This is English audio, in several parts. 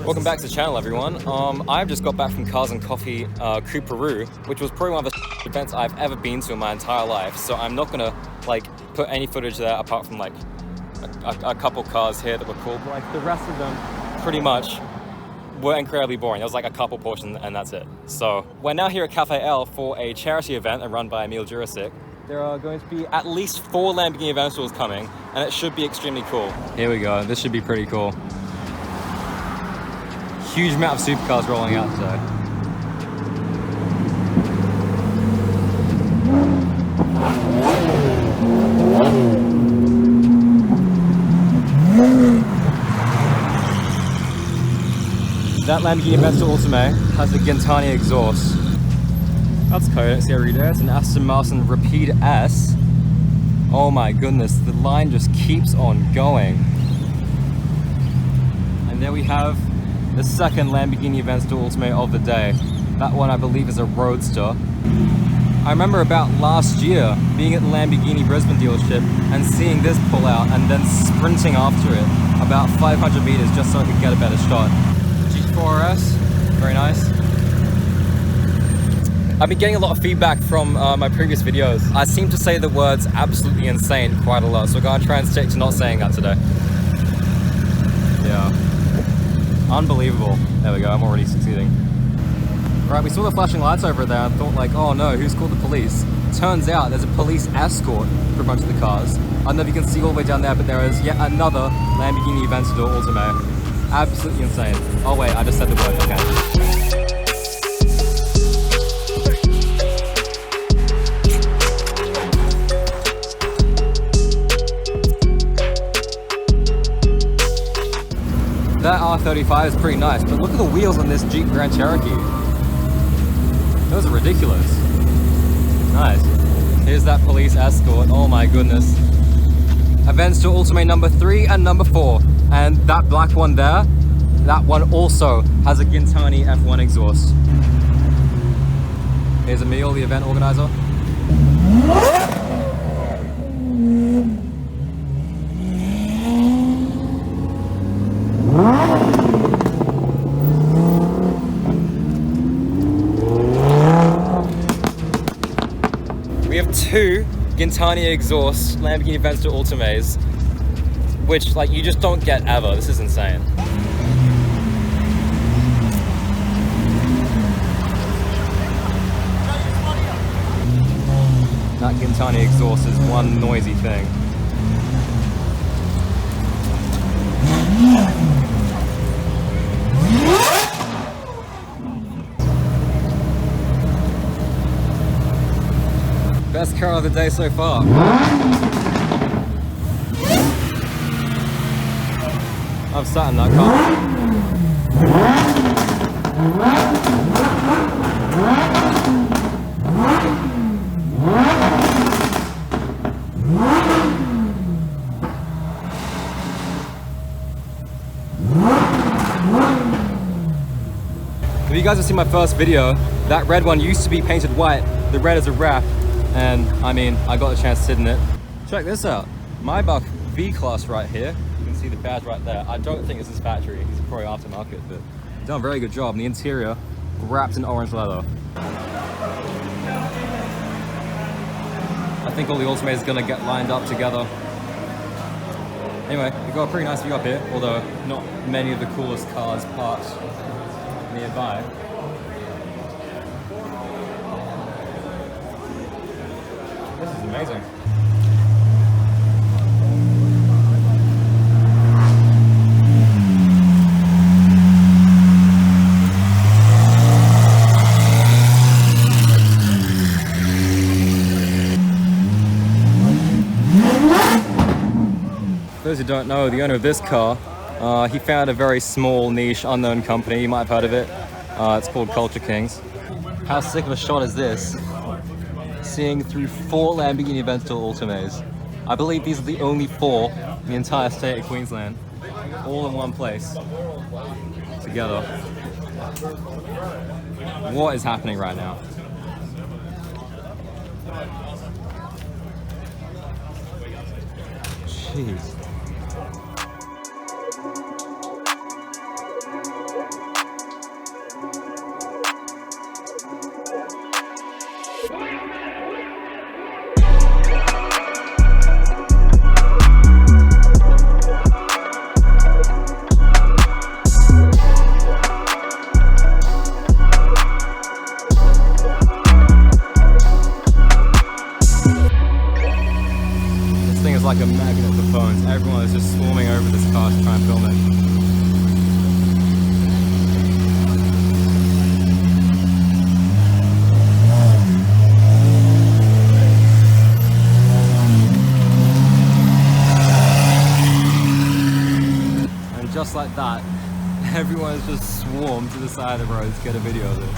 Welcome back to the channel, everyone. I've just got back from Cars and Coffee Coupe Peru, which was probably one of the events I've ever been to in my entire life. So I'm not gonna like put any footage there apart from like a couple cars here that were cool. But like the rest of them, pretty much were incredibly boring. There was like a couple Porsche and that's it. So we're now here at Cafe L for a charity event run by Emil Jurasic. There are going to be at least 4 Lamborghini Aventadors coming, and it should be extremely cool. Here we go. This should be pretty cool. Huge amount of supercars rolling out today. That Lamborghini Aventador Ultimaes has a GINTANI exhaust. That's cool, I don't see a reader. It's an Aston Martin Rapide S. Oh my goodness, the line just keeps on going. And there we have the second Lamborghini Aventador Ultimaes of the day. That one I believe is a roadster. I remember about last year being at the Lamborghini Brisbane dealership and seeing this pull out and then sprinting after it about 500 meters just so I could get a better shot. GT4 RS, very nice. I've been getting a lot of feedback from my previous videos. I seem to say the words absolutely insane quite a lot, so I'm gonna try and stick to not saying that today. Yeah. Unbelievable. There we go, I'm already succeeding. Right, we saw the flashing lights over there and thought like, oh no, who's called the police? Turns out there's a police escort for a bunch of the cars. I don't know if you can see all the way down there, but there is yet another Lamborghini Aventador Ultimaes. Absolutely insane. Oh wait, I just said the word, okay. That R35 is pretty nice, but look at the wheels on this Jeep Grand Cherokee. Those are ridiculous. Nice. Here's that police escort. Oh my goodness. Aventador Ultimaes number 3 and number 4. And that black one there, that one also has a GINTANI F1 exhaust. Here's Emil, the event organizer. We have 2 GINTANI exhaust Lamborghini Aventador Ultimaes, which like you just don't get ever. This is insane. That GINTANI exhaust is one noisy thing. Best car of the day so far. I've sat in that car. If you guys have seen my first video, that red one used to be painted white. The red is a wrap. And I mean, I got a chance to sit in it. Check this out. Maybach V-Class right here. You can see the badge right there. I don't think this is factory. It's probably aftermarket, but done a very good job. And the interior wrapped in orange leather. I think all the Ultimates is gonna get lined up together. Anyway, we've got a pretty nice view up here, although not many of the coolest cars parked nearby. This is amazing. For those who don't know, the owner of this car, he founded a very small, niche, unknown company. You might have heard of it. It's called Culture Kings. How sick of a shot is this? Seeing through 4 Lamborghini Aventador Ultimaes. I believe these are the only 4 in the entire state of Queensland. All in one place. Together. What is happening right now? Jeez. just like that, everyone's just swarmed to the side of the road to get a video of it.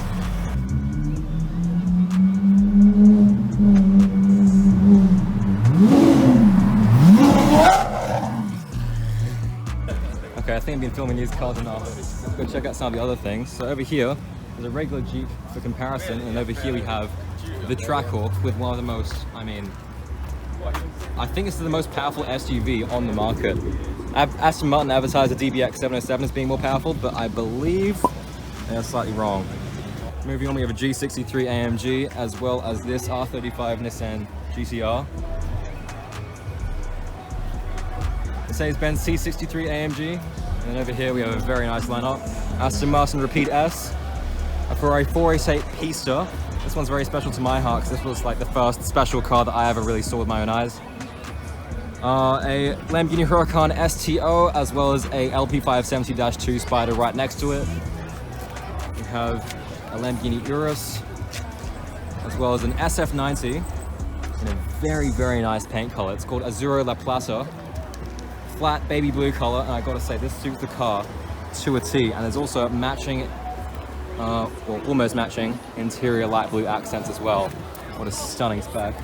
Okay, I think I've been filming these cars enough. Let's go check out some of the other things. So over here, there's a regular Jeep for comparison, and over here we have the Trackhawk with one of the most, I think it's the most powerful SUV on the market. Aston Martin advertised the DBX 707 as being more powerful, but I believe they're slightly wrong. Moving on, we have a G63 AMG, as well as this R35 Nissan GTR. Mercedes-Benz C63 AMG, and over here we have a very nice lineup. Aston Martin Repeat S, a Ferrari 488 Pista. This one's very special to my heart because this was like the first special car that I ever really saw with my own eyes. A Lamborghini Huracan STO, as well as a LP570-2 Spider right next to it. We have a Lamborghini Urus, as well as an SF90 in a very, very nice paint color. It's called Azzurro La Plaza. Flat baby blue color, and I gotta say, this suits the car to a T. And there's also matching, well, almost matching interior light blue accents as well. What a stunning spec.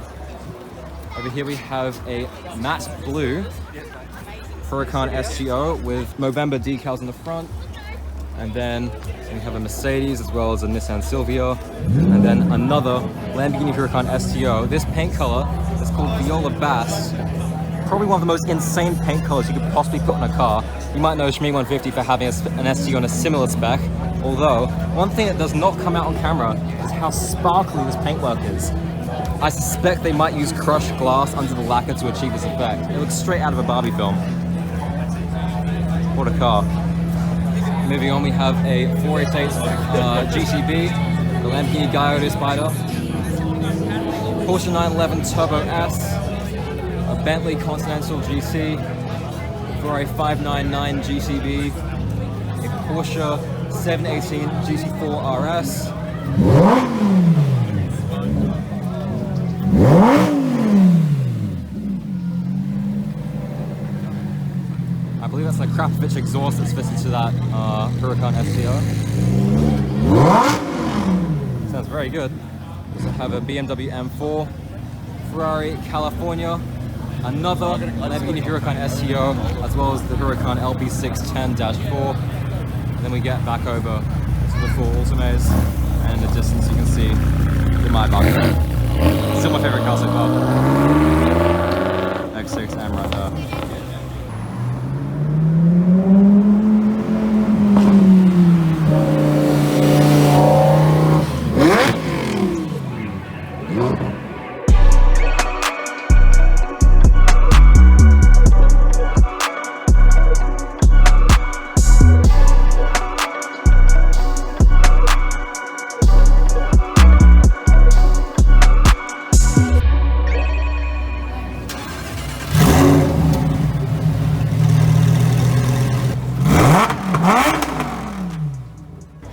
Over here we have a matte blue Huracan STO with Movember decals in the front. And then we have a Mercedes as well as a Nissan Silvia. And then another Lamborghini Huracan STO. This paint color is called Viola Bass. Probably one of the most insane paint colors you could possibly put on a car. You might know Shmi 150 for having an STO on a similar spec. Although, one thing that does not come out on camera is how sparkly this paintwork is. I suspect they might use crushed glass under the lacquer to achieve this effect. It looks straight out of a Barbie film. What a car. Moving on, we have a 488 GTB, the Lamborghini Gallardo Spider, Porsche 911 Turbo S, a Bentley Continental GT, Ferrari 599 GTB, a Porsche 718 GT4 RS, I believe that's a Krapovich exhaust that's fitted to that Huracan STO. Sounds very good. We also have a BMW M4, Ferrari California, another Lamborghini Huracan STO, as well as the Huracan LP610-4. And then we get back over to the FOUR Ultimaes, and in the distance you can see the Maybach. Still my favorite car so far. X6M right there.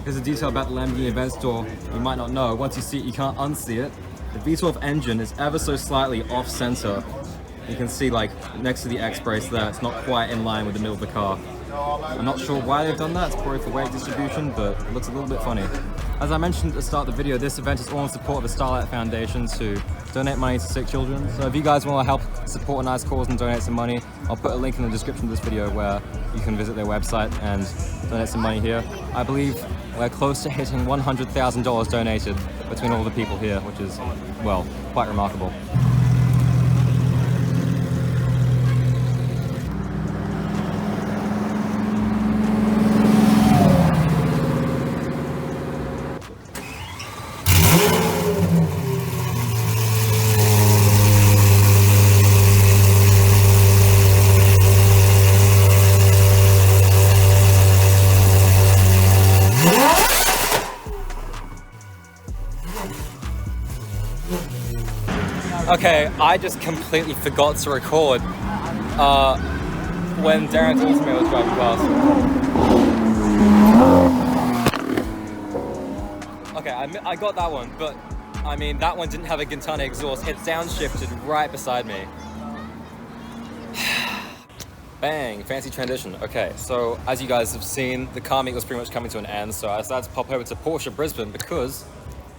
Here's a detail about the Lamborghini Aventador you might not know. Once you see it, you can't unsee it. The V12 engine is ever so slightly off-center. You can see, like, next to the X-brace there, it's not quite in line with the middle of the car. I'm not sure why they've done that. It's probably for weight distribution, but it looks a little bit funny. As I mentioned at the start of the video, this event is all in support of the Starlight Foundation to donate money to sick children. So if you guys want to help support a nice cause and donate some money, I'll put a link in the description of this video where you can visit their website and donate some money here. I believe we're close to hitting $100,000 donated between all the people here, which is, well, quite remarkable. Okay, I just completely forgot to record when Darren's Ultimate was driving past. Okay, I got that one, but I mean, that one didn't have a GINTANI exhaust. It downshifted right beside me. Bang, fancy transition. Okay, so as you guys have seen, the car meet was pretty much coming to an end, so I decided to pop over to Porsche Brisbane because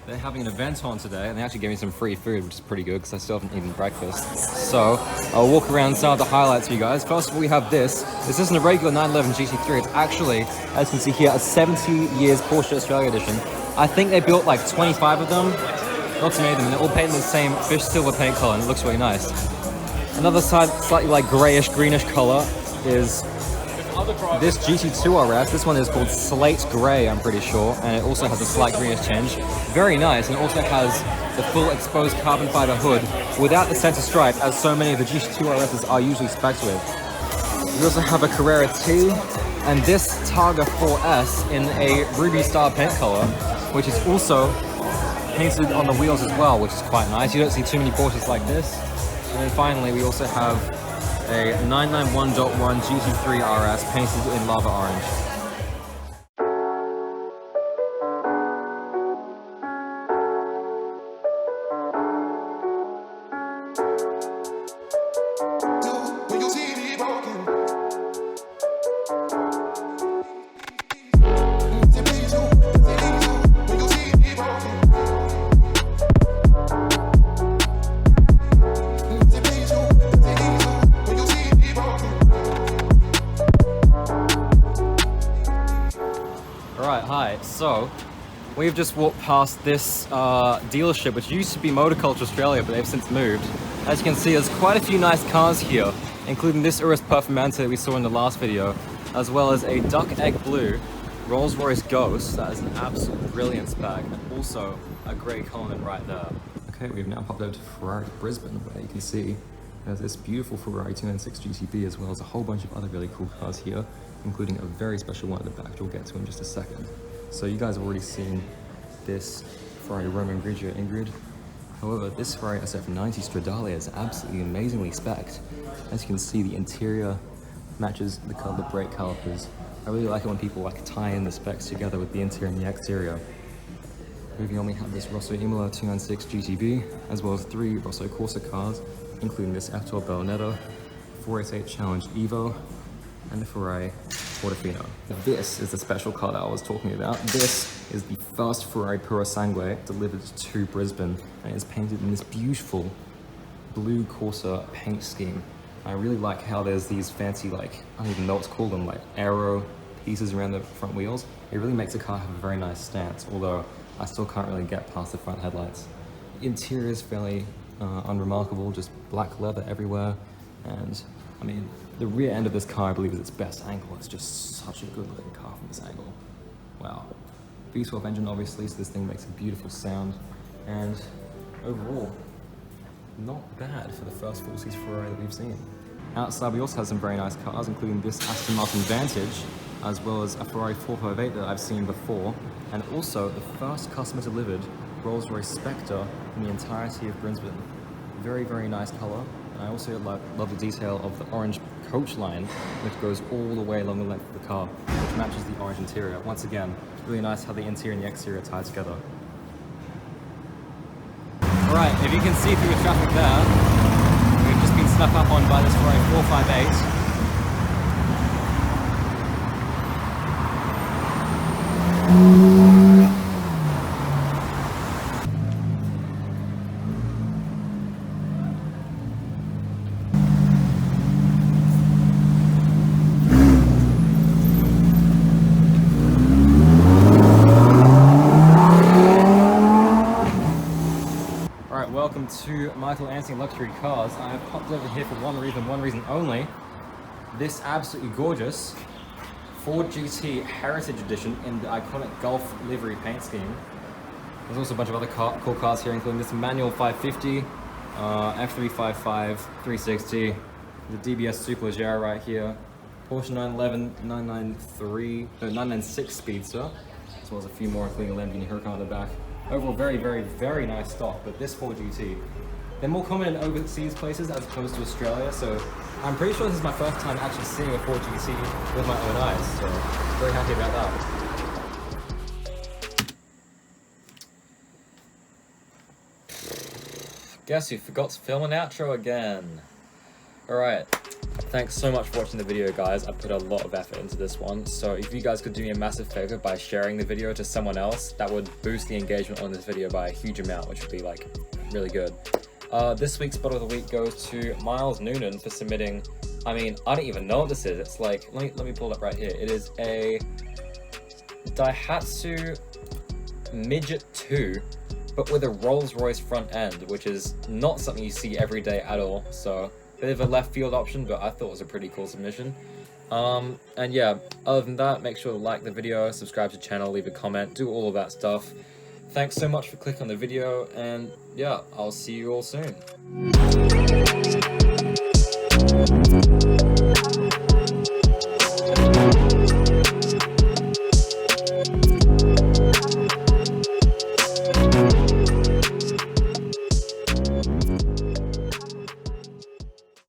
they're having an event on today, and they actually gave me some free food, which is pretty good because I still haven't eaten breakfast. So I'll walk around some of the highlights for you guys. First of all, we have this. This isn't a regular 911 GT3. It's actually, as you can see here, a 70 years Porsche Australia edition. I think they built like 25 of them. Not too many of them. They're all painted in the same fish silver paint color, and it looks really nice. Another side, slightly like grayish, greenish color is this GT2 RS. This one is called Slate Grey, I'm pretty sure, and it also has a slight greenish tinge. Very nice, and it also has the full exposed carbon fiber hood without the center stripe, as so many of the GT2 RSs are usually spec'd with. We also have a Carrera T, and this Targa 4S in a ruby star paint color, which is also painted on the wheels as well, which is quite nice. You don't see too many Porsches like this. And then finally, we also have a 991.1 GT3 RS painted in lava orange. Alright, hi. So, we've just walked past this dealership, which used to be Motorculture Australia, but they've since moved. As you can see, there's quite a few nice cars here, including this Urus Performante that we saw in the last video, as well as a Duck Egg Blue Rolls-Royce Ghost. That is an absolute brilliant spec, and also a grey Cullinan right there. Okay, we've now popped over to Ferrari Brisbane, where you can see there's this beautiful Ferrari 296 GTB, as well as a whole bunch of other really cool cars here, including a very special one at the back, which we'll get to in just a second. So you guys have already seen this Ferrari Roman Grigio Ingrid. However, this Ferrari SF90 Stradale is absolutely amazingly spec'd. As you can see, the interior matches the color of the brake calipers. I really like it when people like tie in the specs together with the interior and the exterior. Moving on, we have this Rosso Imola 296 GTB, as well as 3 Rosso Corsa cars, including this F12 Bellonetta, 488 Challenge Evo, and the Ferrari Portofino. This is the special car that I was talking about. This is the first Ferrari Puro Sangue delivered to Brisbane, and it's painted in this beautiful blue Corsa paint scheme. I really like how there's these fancy, like, I don't even know what to call them, like aero pieces around the front wheels. It really makes the car have a very nice stance, although I still can't really get past the front headlights. The interior is fairly unremarkable, just black leather everywhere, and I mean, the rear end of this car, I believe, is its best angle. It's just such a good looking car from this angle. Wow. V12 engine, obviously, so this thing makes a beautiful sound. And overall, not bad for the first full-size Ferrari that we've seen. Outside, we also have some very nice cars, including this Aston Martin Vantage, as well as a Ferrari 458 that I've seen before, and also the first customer-delivered Rolls-Royce Spectre in the entirety of Brisbane. Very, very nice color. I also love the detail of the orange coach line, which goes all the way along the length of the car, which matches the orange interior. Once again, really nice how the interior and the exterior are tied together. Alright, if you can see through the traffic there, we've just been snuck up on by this Ferrari 458. Welcome to Michael Anthony Luxury Cars. I have popped over here for one reason only. This absolutely gorgeous Ford GT Heritage Edition in the iconic Gulf livery paint scheme. There's also a bunch of other cool cars here, including this manual 550, F355, 360, the DBS Superleggera right here, Porsche 911, 996 Speedster, as well as a few more, including a Lamborghini Huracan on the back. Overall, very, very, very nice stock, but this Ford GT, they're more common in overseas places as opposed to Australia, so I'm pretty sure this is my first time actually seeing a Ford GT with my own eyes, so very happy about that. Guess who forgot to film an outro again. Alright, Thanks so much for watching the video, guys. I put a lot of effort into this one, so if you guys could do me a massive favor by sharing the video to someone else, that would boost the engagement on this video by a huge amount, which would be like really good. This week's spot of the week goes to Miles Noonan for submitting, I mean, I don't even know what this is. It's like, let me pull it up right here. It is a Daihatsu Midget 2, but with a Rolls-Royce front end, which is not something you see every day at all, so bit of a left field option, but I thought it was a pretty cool submission. And yeah, other than that, make sure to like the video, subscribe to the channel, leave a comment, do all of that stuff. Thanks so much for clicking on the video, and yeah, I'll see you all soon.